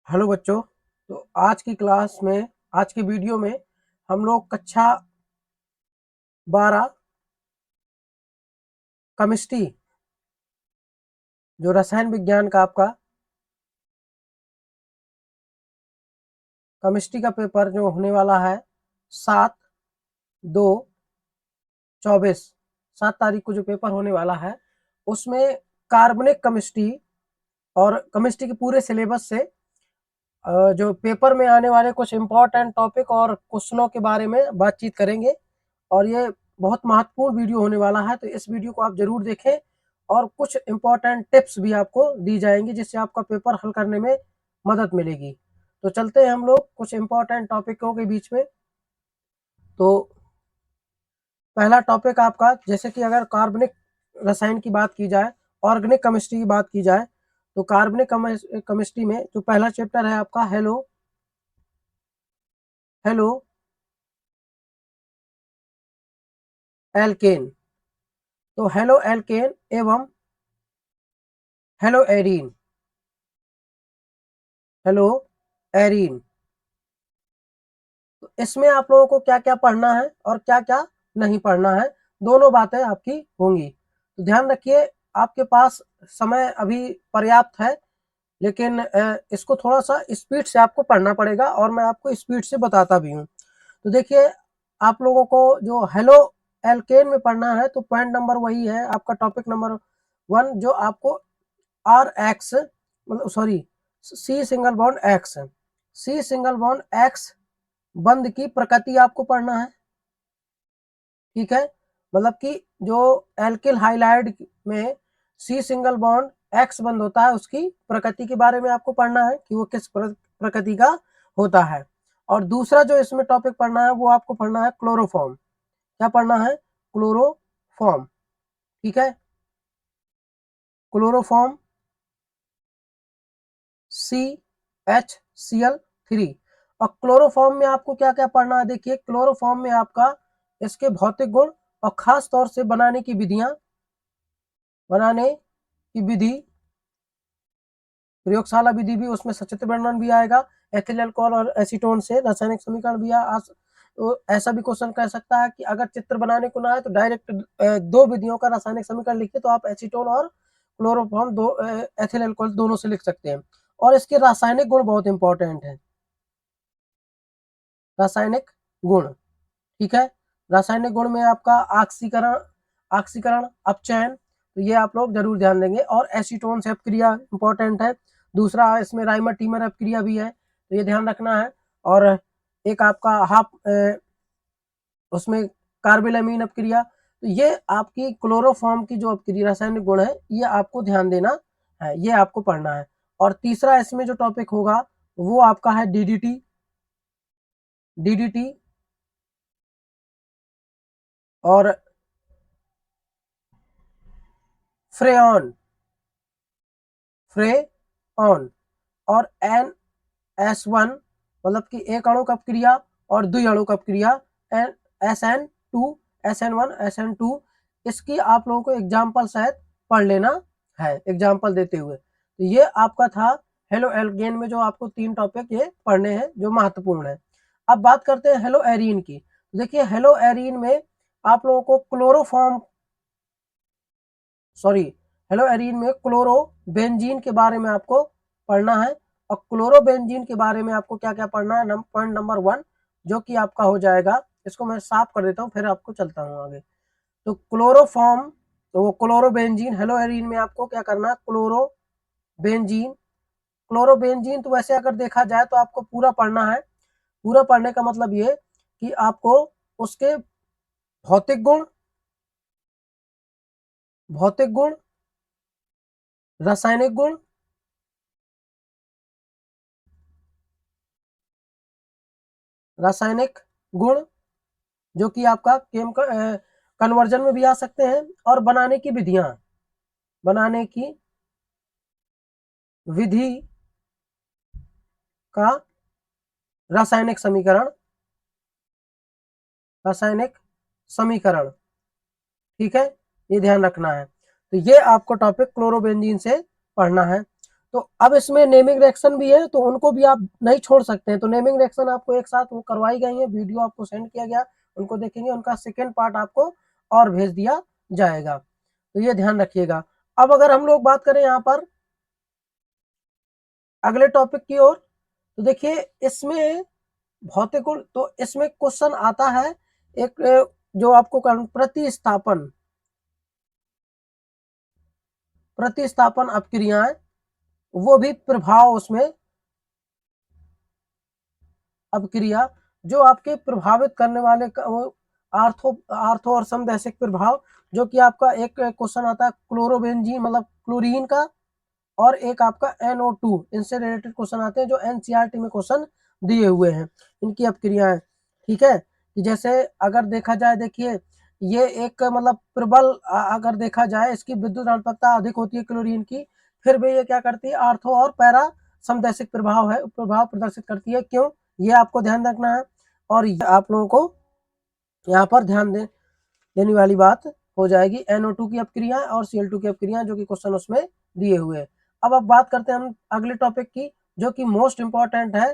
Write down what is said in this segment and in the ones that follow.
Hello बच्चों। तो आज की वीडियो में हम लोग कक्षा 12 केमिस्ट्री जो रसायन विज्ञान का आपका केमिस्ट्री का पेपर जो होने वाला है 7/2/24 7 तारीख को जो पेपर होने वाला है उसमें कार्बनिक केमिस्ट्री और केमिस्ट्री के पूरे सिलेबस से जो पेपर में आने वाले कुछ इम्पोर्टेंट टॉपिक और क्वेश्चनों के बारे में बातचीत करेंगे। और ये बहुत महत्वपूर्ण वीडियो होने वाला है, तो इस वीडियो को आप जरूर देखें और कुछ इम्पोर्टेंट टिप्स भी आपको दी जाएंगी जिससे आपका पेपर हल करने में मदद मिलेगी। तो चलते हैं हम लोग कुछ इम्पोर्टेंट टॉपिकों के बीच में। तो पहला टॉपिक आपका, जैसे कि अगर कार्बनिक रसायन की बात की जाए, ऑर्गेनिक केमिस्ट्री की बात की जाए, तो कार्बनिक केमिस्ट्री में जो पहला चैप्टर है आपका हेलो हेलो एल्केन। तो हेलो एल्केन एवं हेलो एरीन, हेलो एरीन, तो इसमें आप लोगों को क्या क्या पढ़ना है और क्या क्या नहीं पढ़ना है, दोनों बातें आपकी होंगी। तो ध्यान रखिए, आपके पास समय अभी पर्याप्त है, लेकिन इसको थोड़ा सा स्पीड से आपको पढ़ना पड़ेगा और मैं आपको स्पीड से बताता भी हूँ। तो देखिए, आप लोगों को जो हेलो एल्केन में पढ़ना है तो पॉइंट नंबर वही है आपका, टॉपिक नंबर 1 जो आपको आर एक्स मतलब sorry C single bond X, C single bond X बंध की प्रकृति आपको पढ़ना है। ठीक है, मतलब कि जो एल्किल हाइलाइड में सी सिंगल बॉन्ड एक्स बंध होता है उसकी प्रकृति के बारे में आपको पढ़ना है कि वो किस प्रकृति का होता है। और दूसरा जो इसमें टॉपिक पढ़ना है वो आपको पढ़ना है क्लोरोफॉर्म। क्या पढ़ना है? क्लोरोफॉर्म। ठीक है, क्लोरोफॉर्म CH3। और क्लोरोफॉर्म में आपको क्या क्या पढ़ना है? देखिए, क्लोरोफॉर्म में आपका इसके भौतिक गुण और खास तौर से बनाने की विधि, प्रयोगशाला विधि भी, उसमें सचित्र वर्णन भी आएगा। एथिल अल्कोहल और एसीटोन से रासायनिक समीकरण भी तो ऐसा भी क्वेश्चन कह सकता है कि अगर चित्र बनाने को ना है तो डायरेक्ट दो विधियों का रासायनिक समीकरण लिखिए, तो आप एसीटोन और क्लोरोफॉर्म दो एथिल अल्कोहल दोनों से लिख सकते हैं। और इसके रासायनिक गुण बहुत इंपॉर्टेंट है, रासायनिक गुण। ठीक है, रासायनिक गुण में आपका ऑक्सीकरण, अपचयन, तो ये आप लोग जरूर ध्यान देंगे। और एसीटोन से अपक्रिया इंपॉर्टेंट है। दूसरा इसमें राइमर टीमर अपक्रिया भी है, तो ये ध्यान रखना है। और एक आपका उसमें कार्बिलमीन अपक्रिया। तो ये आपकी क्लोरोफॉर्म की जो अपक्रिया रासायनिक गुण है ये आपको ध्यान देना है, ये आपको पढ़ना है। और तीसरा इसमें जो टॉपिक होगा वो आपका है डीडीटी। डीडीटी और फ्रेऑन, फ्रेऑन और NS1 मतलब कि एक अणु कप क्रिया और द्वि अणु कप क्रिया SN2, SN1, SN2। इसकी आप लोगों को एग्जाम्पल शायद पढ़ लेना है, एग्जाम्पल देते हुए। तो ये आपका था हेलो एल्केन में जो आपको 3 टॉपिक ये पढ़ने हैं जो महत्वपूर्ण है। अब बात करते हैं हेलो एरीन की। देखिए, हेलो एरीन में आप लोगों को हेलो एरीन में क्लोरोबेंजीन के बारे में आपको पढ़ना है। और क्लोरोबेंजीन के बारे में आपको क्या क्या पढ़ना है? पॉइंट नंबर 1 जो कि आपका हो जाएगा, इसको मैं साफ कर देता हूँ फिर आपको चलता हूँ आगे। तो क्लोरोफॉर्म, तो वो क्लोरोबेंजीन, हेलो एरीन में आपको क्या करना है? क्लोरोबेंजीन। क्लोरोबेंजीन तो वैसे अगर देखा जाए तो आपको पूरा पढ़ना है। पूरा पढ़ने का मतलब ये कि आपको उसके भौतिक गुण, भौतिक गुण, रासायनिक गुण, रासायनिक गुण जो कि आपका केमिकल कन्वर्जन में भी आ सकते हैं, और बनाने की विधियां, बनाने की विधि का रासायनिक समीकरण, रासायनिक समीकरण। ठीक है, ये ध्यान रखना है। तो ये आपको टॉपिक क्लोरोबेंजीन से पढ़ना है। तो अब इसमें नेमिंग रिएक्शन भी है, तो उनको भी आप नहीं छोड़ सकते हैं। तो नेमिंग रिएक्शन आपको एक साथ वो करवाई गई है, वीडियो आपको सेंड किया गया, उनको देखेंगे, उनका सेकेंड पार्ट आपको और भेज दिया जाएगा। तो ये ध्यान रखिएगा। अब अगर हम लोग बात करें यहाँ पर अगले टॉपिक की ओर, तो देखिए इसमें भौतिक गुण, तो इसमें क्वेश्चन आता है एक जो आपको प्रतिस्थापन अपक्रियाएं, वो भी प्रभाव, उसमें अपक्रिया जो आपके प्रभावित करने वाले आर्थो और समदैशिक प्रभाव, जो कि आपका एक क्वेश्चन आता है क्लोरोबेंजीन मतलब क्लोरीन का, और एक आपका NO2, इनसे रिलेटेड क्वेश्चन आते हैं जो एनसीईआरटी में क्वेश्चन दिए हुए हैं, इनकी अपक्रियाएं। ठीक है, जैसे अगर देखा जाए, देखिए ये एक मतलब प्रबल अगर देखा जाए, इसकी विद्युत ऋणात्मकता अधिक होती है क्लोरीन की, फिर भी ये क्या करती है, आर्थो और पैरा समदैशिक प्रभाव प्रदर्शित करती है। क्यों, ये आपको ध्यान रखना है, और आप लोगों को यहाँ पर ध्यान देने वाली बात हो जाएगी। NO2 की अपक्रिया और Cl2 की अपक्रिया, जो कि क्वेश्चन उसमें दिए हुए हैं। अब बात करते हैं हम अगले टॉपिक की, जो कि मोस्ट इंपॉर्टेंट है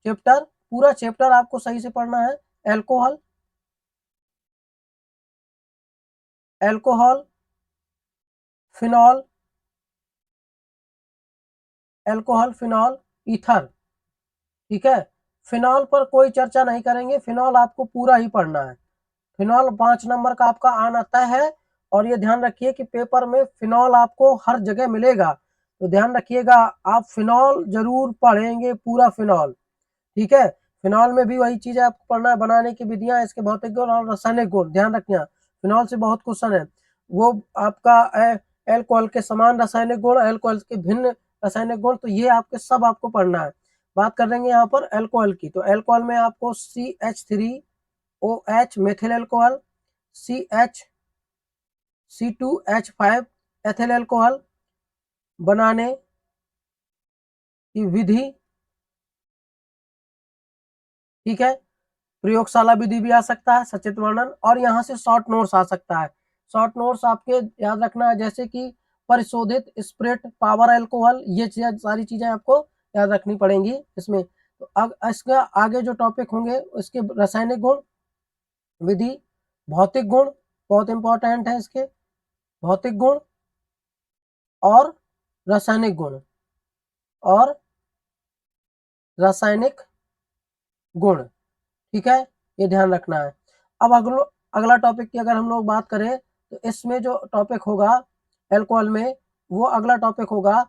चैप्टर, पूरा चैप्टर आपको सही से पढ़ना है। Alcohol, alcohol, phenol, alcohol, phenol, ether. ठीक है, फिनॉल पर कोई चर्चा नहीं करेंगे, फिनॉल आपको पूरा ही पढ़ना है। फिनॉल 5 नंबर का आपका आना तय है, और ये ध्यान रखिए कि पेपर में फिनॉल आपको हर जगह मिलेगा, तो ध्यान रखिएगा, आप फिनॉल जरूर पढ़ेंगे, पूरा फिनॉल। ठीक है, फिनॉल में भी वही चीज है आपको पढ़ना है, बनाने की विधियां, इसके भौतिक गुण और रासायनिक गुण ध्यान रखना। फिनॉल से बहुत क्वेश्चन है, वो आपका एल्कोहल के समान रासायनिक गुण, एल्कोहल के भिन्न रासायनिक गुण, तो ये आपके सब आपको पढ़ना है। बात कर लेंगे यहाँ पर एल्कोहल की, तो एल्कोहल में आपको CH3OH methyl alcohol, CH C2H5 ethyl alcohol बनाने की विधि। ठीक है, प्रयोगशाला विधि भी आ सकता है, सचित्र वर्णन, और यहाँ से शॉर्ट नोट्स आ सकता है। शॉर्ट नोट्स आपके याद रखना है, जैसे कि परिशोधित स्प्रिट पावर एल्कोहल, ये सारी चीजें आपको याद रखनी पड़ेंगी इसमें। तो इसका आगे जो टॉपिक होंगे, उसके रासायनिक गुण, विधि, भौतिक गुण बहुत इंपॉर्टेंट है इसके, भौतिक गुण और रासायनिक गुण, और रासायनिक गुण। ठीक है, ये ध्यान रखना है। अब अगला टॉपिक की अगर हम लोग बात करें, तो इसमें जो टॉपिक होगा एल्कोहल में, वो अगला टॉपिक होगा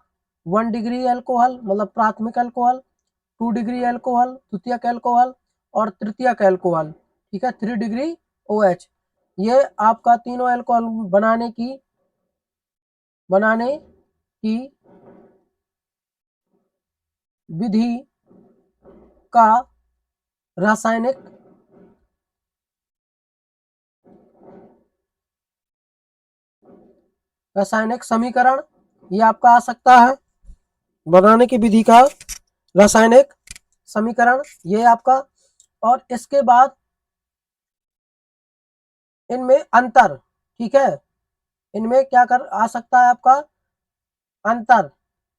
1 डिग्री एल्कोहल मतलब प्राथमिक एल्कोहल, 2 डिग्री एल्कोहल द्वितीयक एल्कोहल, और तृतीयक एल्कोहल। ठीक है, 3 डिग्री OH, ये आपका तीनों एल्कोहल बनाने की विधि का रासायनिक समीकरण, ये आपका आ सकता है, बनाने की विधि का रासायनिक समीकरण, ये आपका। और इसके बाद इनमें अंतर, ठीक है, इनमें क्या कर आ सकता है आपका अंतर,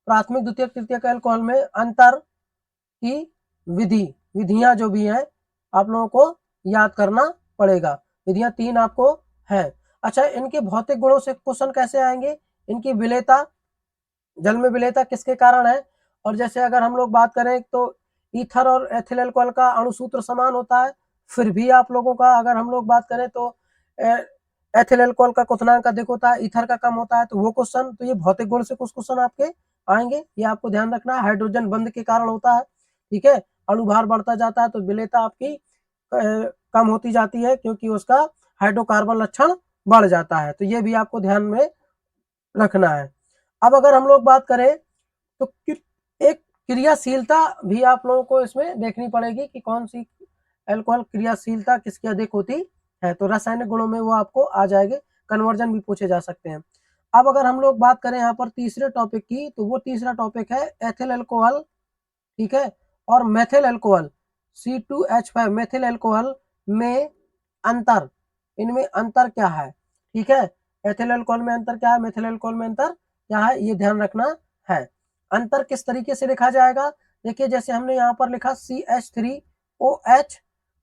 प्राथमिक द्वितीयक तृतीयक एल्कोहल में अंतर की विधियां जो भी हैं, आप लोगों को याद करना पड़ेगा। विधियां 3 आपको है। अच्छा, इनके भौतिक गुणों से क्वेश्चन कैसे आएंगे, इनकी विलेयता, जल में विलेयता किसके कारण है, और जैसे अगर हम लोग बात करें, तो ईथर और एथिल अल्कोहल का अणुसूत्र समान होता है, फिर भी आप लोगों का अगर हम लोग बात करें, तो एथिल अल्कोहल का क्वथनांक अधिक होता है, ईथर का कम होता है, तो वो क्वेश्चन, तो ये भौतिक गुण से कुछ क्वेश्चन आपके आएंगे, ये आपको ध्यान रखना है। हाइड्रोजन बंध के कारण होता है। ठीक है, अणुभार बढ़ता जाता है, तो विलेयता आपकी कम होती जाती है, क्योंकि उसका हाइड्रोकार्बन लक्षण बढ़ जाता है, तो ये भी आपको ध्यान में रखना है। अब अगर हम लोग बात करें, तो एक क्रियाशीलता भी आप लोगों को इसमें देखनी पड़ेगी कि कौन सी एल्कोहल क्रियाशीलता किसकी अधिक होती है, तो रासायनिक गुणों में वो आपको आ जाएंगे, कन्वर्जन भी पूछे जा सकते हैं। अब अगर हम लोग बात करें यहाँ पर तीसरे टॉपिक की, तो वो तीसरा टॉपिक है एथिल एल्कोहल। ठीक है, और methyl alcohol C2H5 methyl alcohol में अंतर, इनमें अंतर क्या है। ठीक है, एथिल एल्कोहल में अंतर क्या है, मेथिल एल्कोहल में अंतर क्या है, ये ध्यान रखना है। अंतर किस तरीके से लिखा जाएगा, देखिए जैसे हमने यहाँ पर लिखा CH3OH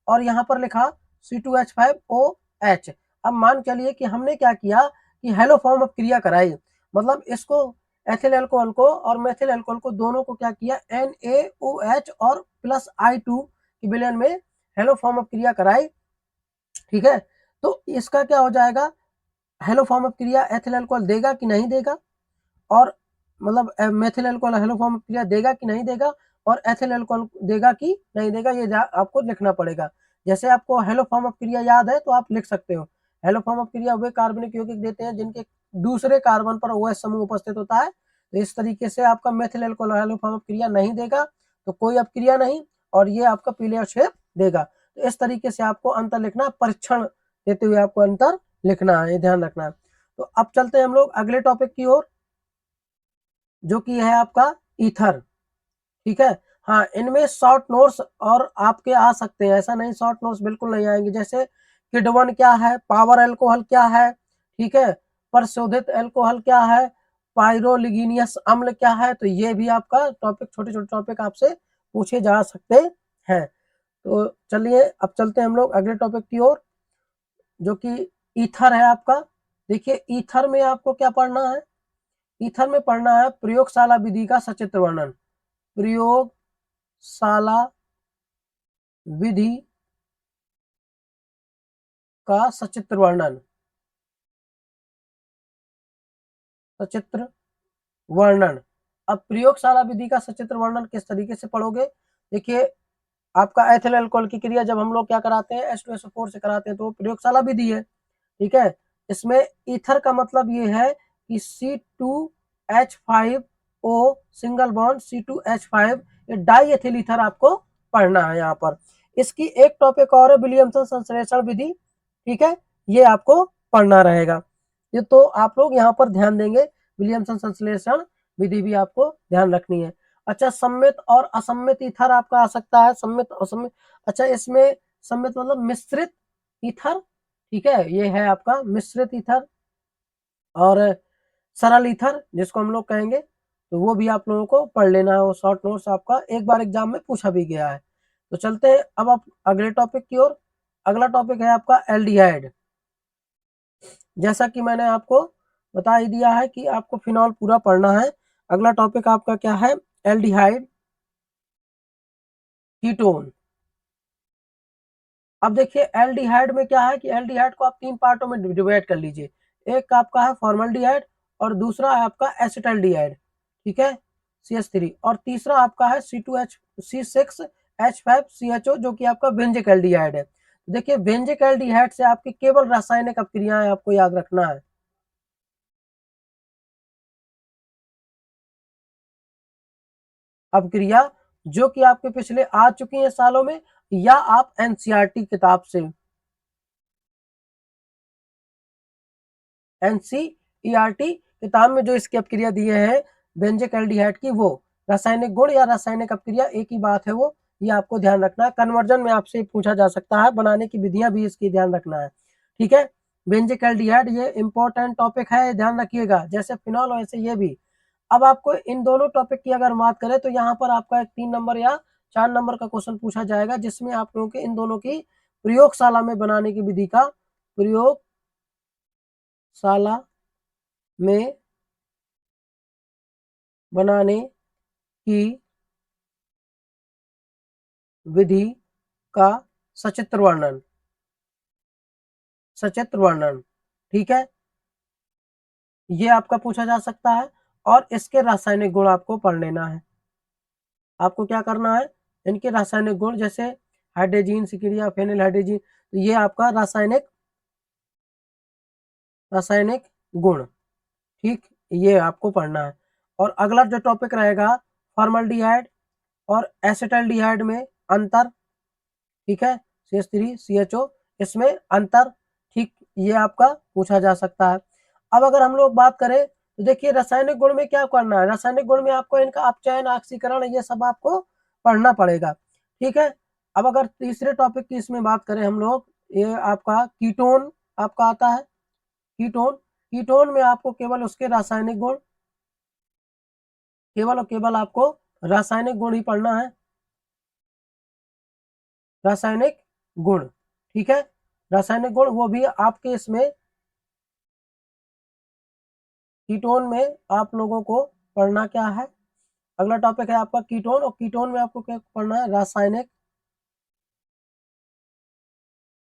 और यहाँ पर लिखा C2H5OH। अब मान चलिए कि हमने क्या किया कि हेलो फॉर्म ऑफ क्रिया कराई, मतलब इसको एथिल अल्कोहल को और मेथिल अल्कोहल को दोनों को क्या किया NaOH और प्लस I2 के विलयन में हेलो फॉर्म ऑफ क्रिया कराई। ठीक है, तो इसका क्या हो जाएगा, हेलो फॉर्म ऑफ क्रिया एथिल अल्कोहल देगा कि नहीं देगा, और मतलब methyl alcohol hello form of क्रिया देगा कि नहीं देगा, और एथिल अल्कोहल देगा कि नहीं देगा, ये आपको लिखना पड़ेगा। जैसे आपको हेलो फॉर्म ऑफ क्रिया याद है तो आप लिख सकते हो, हेलो फॉर्म ऑफ क्रिया वे कार्बनिक यौगिक देते हैं जिनके दूसरे कार्बन पर OH समूह उपस्थित होता है। तो इस तरीके से आपका methyl alcohol hello form of क्रिया नहीं देगा तो कोई अपक्रिया नहीं, और ये आपका पीले अवक्षेप देगा। तो इस तरीके से आपको अंतर लिखना, परीक्षण देते हुए आपको अंतर लिखना है, ये ध्यान रखना है। तो अब चलते हैं हम लोग अगले टॉपिक की ओर, जो कि है आपका ईथर। ठीक है, हाँ इनमें शॉर्ट नोट्स और आपके आ सकते हैं, ऐसा नहीं शॉर्ट नोट्स बिल्कुल नहीं आएंगे। जैसे किडवन क्या है, पावर अल्कोहल क्या है, ठीक है, परशोधित अल्कोहल क्या है, पायरोलिगिनियस अम्ल क्या है, तो ये भी आपका टॉपिक, छोटे छोटे टॉपिक आपसे पूछे जा सकते हैं। तो चलिए अब चलते हैं हम लोग अगले टॉपिक की ओर, जो कि ईथर है आपका। देखिए ईथर में आपको क्या पढ़ना है, ईथर में पढ़ना है प्रयोगशाला विधि का सचित्र वर्णन, प्रयोगशाला विधि का सचित्र वर्णन, सचित्र वर्णन। अब प्रयोगशाला विधि का सचित्र वर्णन किस तरीके से पढ़ोगे, देखिए आपका एथिल अल्कोहल की क्रिया जब हम लोग क्या कराते हैं H2SO4 से कराते हैं तो प्रयोगशाला विधि है। ठीक है, इसमें ईथर का मतलब ये है कि C2H5O सिंगल बॉन्ड C2H5, ये डाई एथिल ईथर आपको पढ़ना है यहाँ पर। इसकी एक टॉपिक और है विलियमसन संश्लेषण विधि, ठीक है, ये आपको पढ़ना रहेगा। ये तो आप लोग यहाँ पर ध्यान देंगे, विलियमसन संश्लेषण विधि भी आपको ध्यान रखनी है। अच्छा, सम्मित और असम्मित ईथर आपका आ सकता है, सम्मित असम्मित। अच्छा, इसमें सम्मित मतलब मिश्रित ईथर, ठीक है, ये है आपका मिश्रित ईथर, और सरल ईथर जिसको हम लोग कहेंगे, तो वो भी आप लोगों को पढ़ लेना है, वो शॉर्ट नोट्स आपका एक बार एग्जाम में पूछा भी गया है। तो चलते हैं अब आप अगले टॉपिक की ओर। अगला टॉपिक है आपका एल्डिहाइड। जैसा कि मैंने आपको बता ही दिया है कि आपको फिनॉल पूरा पढ़ना है। अगला टॉपिक आपका क्या है, एल्डिहाइड कीटोन। अब देखिए एल्डिहाइड में क्या है कि एल्डिहाइड को आप तीन पार्टों में डिवाइड कर लीजिए, एक आपका है फॉर्मल्डिहाइड, और दूसरा है आपका एसिटल्डिहाइड, ठीक है, CH3, और तीसरा आपका है C6H5CHO जो कि आपका व्यंजक एल्डिहाइड है। देखिए व्यंजक एल्डिहाइड से आपकी केवल रासायनिक अपक्रियाएं आपको याद रखना है, अपक्रिया जो कि आपके पिछले आ चुकी हैं सालों में, या आप एनसीईआरटी किताब से, एनसीईआरटी किताब में जो इसकी अपक्रिया दिए हैं व्यंजक एल्डिहाइड की, वो रासायनिक गुण या रासायनिक अपक्रिया एक ही बात है, वो ये आपको ध्यान रखना है। कन्वर्जन में आपसे पूछा जा सकता है, बनाने की विधियां भी इसकी ध्यान रखना है। ठीक है, व्यंजक एल्डिहाइड ये इंपॉर्टेंट टॉपिक है, ध्यान रखिएगा, जैसे फिनॉल वैसे ये भी। अब आपको इन दोनों टॉपिक की अगर बात करें तो यहाँ पर आपका एक 3 नंबर या 4 नंबर का क्वेश्चन पूछा जाएगा, जिसमें आप लोगों के इन दोनों की प्रयोगशाला में बनाने की विधि का, प्रयोगशाला में बनाने की विधि का सचित्र वर्णन, सचित्र वर्णन, ठीक है, ये आपका पूछा जा सकता है। और इसके रासायनिक गुण आपको पढ़ लेना है, आपको क्या करना है, इनके रासायनिक गुण, जैसे हाइड्रोजीन सिक्रिया फेनिल हाइड्रोजीन, तो ये आपका रासायनिक, रासायनिक गुण, ठीक, ये आपको पढ़ना है। और अगला जो टॉपिक रहेगा फॉर्मल्डिहाइड और एसिटल्डिहाइड में अंतर, ठीक है, CH3CHO, इसमें अंतर, ठीक, ये आपका पूछा जा सकता है। अब अगर हम लोग बात करें तो देखिए रासायनिक गुण में क्या करना है, रासायनिक गुण में आपको इनका अपचयन ऑक्सीकरण ये सब आपको पढ़ना पड़ेगा, ठीक है। अब अगर तीसरे टॉपिक की इसमें बात करें हम लोग, ये आपका कीटोन आपका आता है, कीटोन, कीटोन में आपको केवल उसके रासायनिक गुण, केवल और केवल आपको रासायनिक गुण ही पढ़ना है, रासायनिक गुण, ठीक है। रासायनिक गुण वो भी आपके इसमें कीटोन में आप लोगों को पढ़ना क्या है। अगला टॉपिक है आपका कीटोन, और कीटोन में आपको क्या पढ़ना है,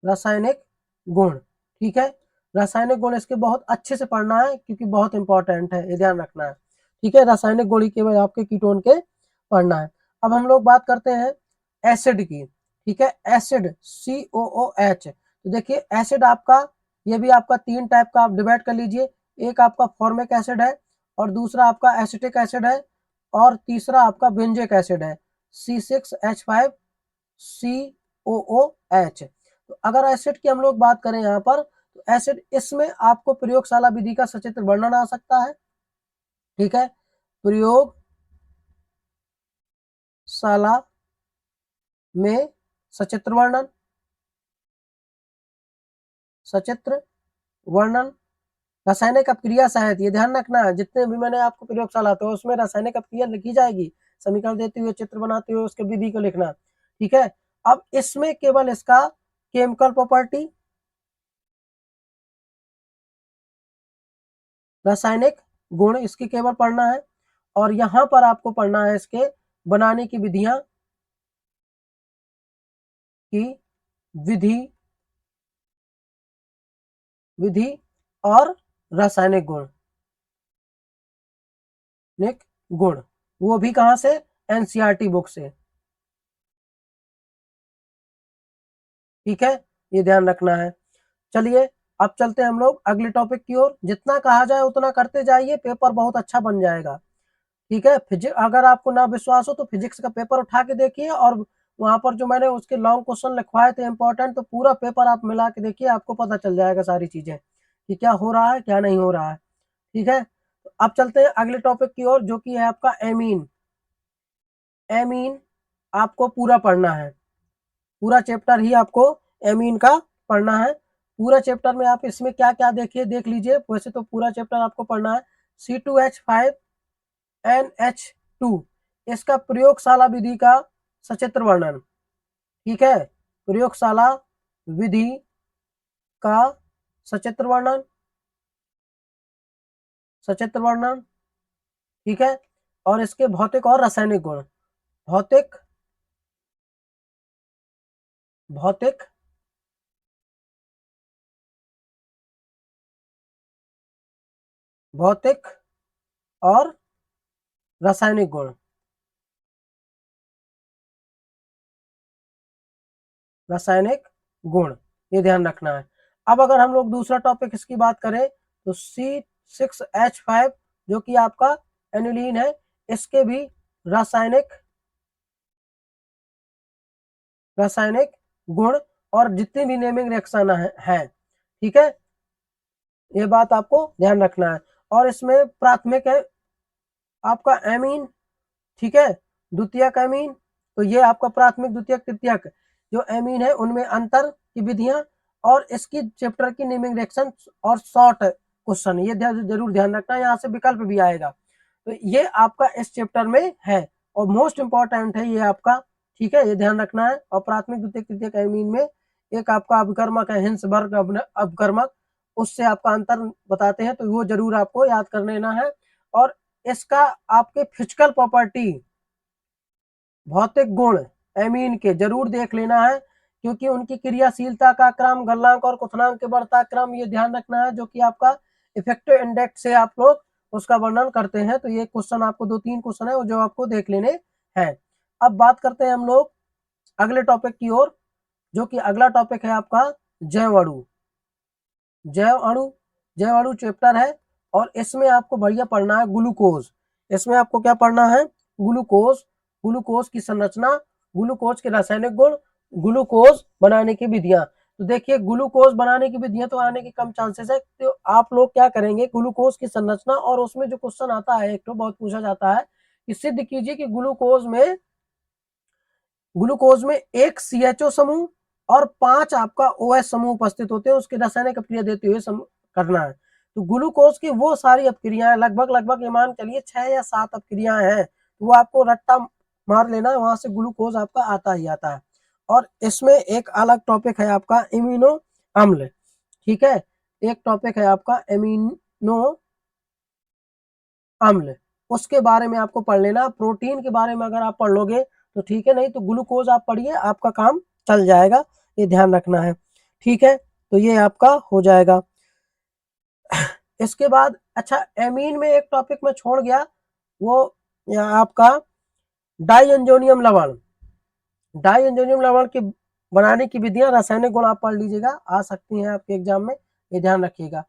रासायनिक गुण, ठीक है। रासायनिक गुण इसके बहुत अच्छे से पढ़ना है क्योंकि बहुत इंपॉर्टेंट है, ये ध्यान रखना है, ठीक है। रासायनिक गुण ही केवल आपके कीटोन के पढ़ना है। अब हम लोग बात करते हैं एसिड की, ठीक है। एसिड COOH, तो देखिए एसिड आपका, ये भी आपका 3 टाइप का आप डिवाइड कर लीजिए। एक आपका फॉर्मिक एसिड है, और दूसरा आपका एसिटिक एसिड है, और तीसरा आपका बेंजिक एसिड है, C6H5COOH। तो अगर एसिड की हम लोग बात करें यहाँ पर, तो एसिड इसमें आपको प्रयोगशाला विधि का सचित्र वर्णन आ सकता है, ठीक है। प्रयोगशाला में सचित्र वर्णन, रासायनिक अपक्रिया सहायक, ये ध्यान रखना है, जितने भी मैंने आपको प्रयोगशाला तो उसमें रासायनिक अपक्रिया लिखी जाएगी, समीकरण देते हुए, चित्र बनाते हुए उसके विधि को लिखना, ठीक है। अब इसमें केवल इसका केमिकल प्रॉपर्टी, रासायनिक गुण इसकी केवल पढ़ना है, और यहां पर आपको पढ़ना है इसके बनाने की विधियां की विधि और रासायनिक गुण, वो भी कहां से, एनसीईआरटी बुक से, ठीक है, ये ध्यान रखना है। चलिए अब चलते हैं हम लोग अगले टॉपिक की ओर। जितना कहा जाए उतना करते जाइए, पेपर बहुत अच्छा बन जाएगा, ठीक है। फिजिक्स अगर आपको ना विश्वास हो तो फिजिक्स का पेपर उठा के देखिए, और वहां पर जो मैंने उसके लॉन्ग क्वेश्चन लिखवाए थे इंपॉर्टेंट, तो पूरा पेपर आप मिला के देखिए, आपको पता चल जाएगा सारी चीजें कि क्या हो रहा है क्या नहीं हो रहा है, ठीक है। तो अब चलते हैं अगले टॉपिक की ओर, जो कि है आपका एमीन। एमीन आपको पूरा पढ़ना है, पूरा चैप्टर ही आपको एमीन का पढ़ना है। पूरा चैप्टर में आप इसमें क्या क्या देखिए देख लीजिए, वैसे तो पूरा चैप्टर आपको पढ़ना है। C2H5NH2, इसका प्रयोगशाला विधि का सचित्र वर्णन, ठीक है। प्रयोगशाला विधि का सचित्र वर्णन, ठीक है। और इसके भौतिक और रासायनिक गुण, भौतिक भौतिक भौतिक और रासायनिक गुण, रासायनिक गुण, ये ध्यान रखना है। अब अगर हम लोग दूसरा टॉपिक इसकी बात करें, तो C6H5 जो कि आपका एनिलीन है, इसके भी रासायनिक गुण और जितनी भी नेमिंग रिएक्शन है, ठीक है, ये बात आपको ध्यान रखना है। और इसमें प्राथमिक है आपका एमीन, ठीक है, द्वितीयक एमीन, तो ये आपका प्राथमिक द्वितीयक तृतीयक जो एमीन है उनमें अंतर की विधियां, और इसकी चैप्टर की नेमिंग रिएक्शन और शॉर्ट क्वेश्चन, ये जरूर ध्यान रखना, यहाँ से विकल्प भी आएगा, तो ये आपका इस चैप्टर में है, और मोस्ट इंपॉर्टेंट है ये आपका, ठीक है, ये ध्यान रखना है। और प्राथमिक द्वितीयक तृतीयक एमीन में एक आपका अभिकर्मक है हिंसबर्ग अभिकर्मक, उससे आपका अंतर बताते हैं, तो वो जरूर आपको याद कर लेना है। और इसका आपके फिजिकल प्रॉपर्टी, भौतिक गुण एमीन के जरूर देख लेना है, क्योंकि उनकी क्रियाशीलता का क्रम, गलनांक और क्वथनांक के बढ़ता क्रम, ये ध्यान रखना है, जो कि आपका इफेक्टिव इंडेक्स से आप लोग उसका वर्णन करते हैं। तो ये क्वेश्चन आपको 2-3 क्वेश्चन है जो आपको देख लेने हैं। अब बात करते हैं हम लोग अगले टॉपिक की ओर, जो कि अगला टॉपिक है आपका जैव अणु। जैव अणु जैव अणु चैप्टर है, और इसमें आपको बढ़िया पढ़ना है ग्लूकोज। इसमें आपको क्या पढ़ना है, ग्लूकोज की संरचना, ग्लूकोज के रासायनिक गुण, ग्लूकोज बनाने की विधियां। तो देखिए ग्लूकोज बनाने की विधियां तो आने के कम चांसेस है, तो आप लोग क्या करेंगे, ग्लूकोज की संरचना, और उसमें जो क्वेश्चन आता है एक तो बहुत पूछा जाता है कि सिद्ध कीजिए कि ग्लूकोज में एक CHO समूह और 5 आपका OH समूह उपस्थित होते हैं, उसके रासायनिक अपक्रिया देते हुए करना है। तो ग्लूकोज की वो सारी अपक्रियाएं लगभग ये मान चलिए 6 या 7 अपक्रियाएं हैं, तो वो आपको रट्टा मार लेना है, वहां से ग्लूकोज आपका आता ही आता है। और इसमें एक अलग टॉपिक है आपका इम्यूनो अम्ल, ठीक है, एक टॉपिक है आपका एमिनो अम्ल, उसके बारे में आपको पढ़ लेना। प्रोटीन के बारे में अगर आप पढ़ लोगे तो ठीक है, नहीं तो ग्लूकोज आप पढ़िए, आपका काम चल जाएगा, ये ध्यान रखना है, ठीक है। तो ये आपका हो जाएगा। इसके बाद अच्छा, एमीन में एक टॉपिक में छोड़ गया, वो आपका डाइएंजोनियम लवण। डाइएंजोनियम लवण की बनाने की विधियां, रासायनिक गुण आप पढ़ लीजिएगा, आ सकती हैं आपके एग्जाम में, ये ध्यान रखिएगा।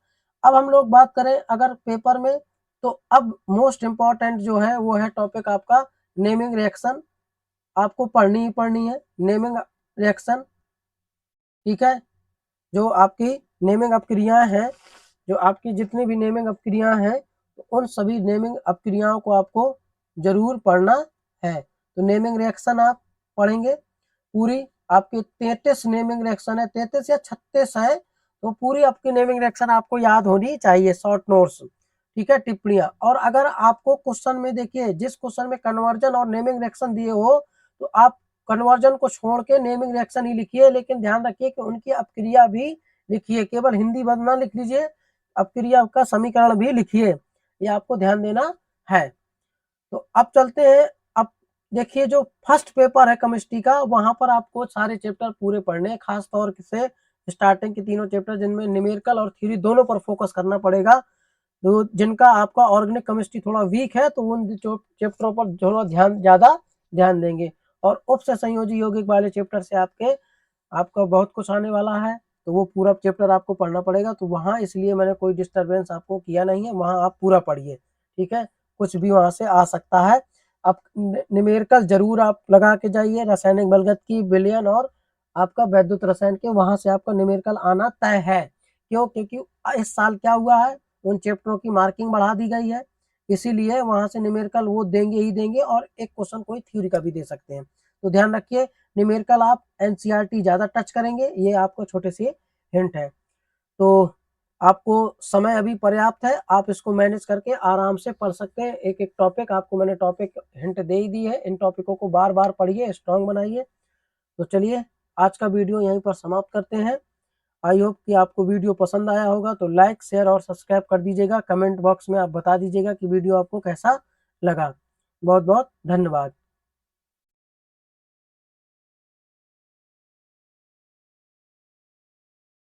अब हम लोग बात करें अगर पेपर में, तो अब मोस्ट इंपॉर्टेंट जो है वो है टॉपिक आपका नेमिंग रिएक्शन, आपको पढ़नी ही पढ़नी है नेमिंग रिएक्शन, ठीक है। जो आपकी नेमिंग अपक्रियाएं हैं, जो आपकी जितनी भी नेमिंग अपक्रियाएं हैं, तो उन सभी नेमिंग अपक्रियाओं को आपको जरूर पढ़ना है। तो नेमिंग रिएक्शन आप पढ़ेंगे पूरी, आपकी 33 नेमिंग रिएक्शन है, 33 या 36 है, तो पूरी आपकी नेमिंग रिएक्शन आपको याद होनी चाहिए, शॉर्ट नोट्स, ठीक है, टिप्पणियां। और अगर आपको क्वेश्चन में देखिए, जिस क्वेश्चन में कन्वर्जन और नेमिंग रिएक्शन दिए हो, तो आप कन्वर्जन को छोड़ के नेमिंग रिएक्शन ही लिखिए, लेकिन ध्यान रखिए कि उनकी अपक्रिया भी लिखिए, केवल हिंदी बद ना लिख लीजिए, अपक्रिया का समीकरण भी लिखिए, ये आपको ध्यान देना है। तो अब चलते हैं, अब देखिए जो फर्स्ट पेपर है केमिस्ट्री का, वहां पर आपको सारे चैप्टर पूरे पढ़ने हैं, खास तौर से स्टार्टिंग के तीनों चैप्टर जिनमें न्यूमेरिकल और थ्योरी दोनों पर फोकस करना पड़ेगा। तो जिनका आपका ऑर्गेनिक केमिस्ट्री थोड़ा वीक है, तो उन चैप्टरों पर थोड़ा ज्यादा ध्यान देंगे। और उप से संयोजी यौगिक वाले चैप्टर से आपका बहुत कुछ आने वाला है, तो वो पूरा चैप्टर आपको पढ़ना पड़ेगा। तो वहां इसलिए मैंने कोई डिस्टरबेंस आपको किया नहीं है, वहां आप पूरा पढ़िए, ठीक है, कुछ भी वहां से आ सकता है। अब न्यूमेरिकल जरूर आप लगा के जाइए, रासायनिक बलगत की, विलयन और आपका वैद्युत रसायन के, वहां से आपका न्यूमेरिकल आना तय है। क्यों? क्योंकि इस साल क्या हुआ है, उन चैप्टरों की मार्किंग बढ़ा दी गई है, इसीलिए वहां से न्यूमेरिकल वो देंगे ही देंगे, और एक क्वेश्चन कोई थ्योरी का भी दे सकते हैं। तो ध्यान रखिए, न्यूमेरिकल आप एनसीईआरटी ज्यादा टच करेंगे, ये आपको छोटे से हिंट है। तो आपको समय अभी पर्याप्त है, आप इसको मैनेज करके आराम से पढ़ सकते हैं। एक एक टॉपिक आपको मैंने टॉपिक हिंट दे ही दी है, इन टॉपिकों को बार बार पढ़िए, स्ट्रांग बनाइए। तो चलिए, आज का वीडियो यहीं पर समाप्त करते हैं। आई होप कि आपको वीडियो पसंद आया होगा, तो लाइक शेयर और सब्सक्राइब कर दीजिएगा। कमेंट बॉक्स में आप बता दीजिएगा कि वीडियो आपको कैसा लगा। बहुत बहुत धन्यवाद।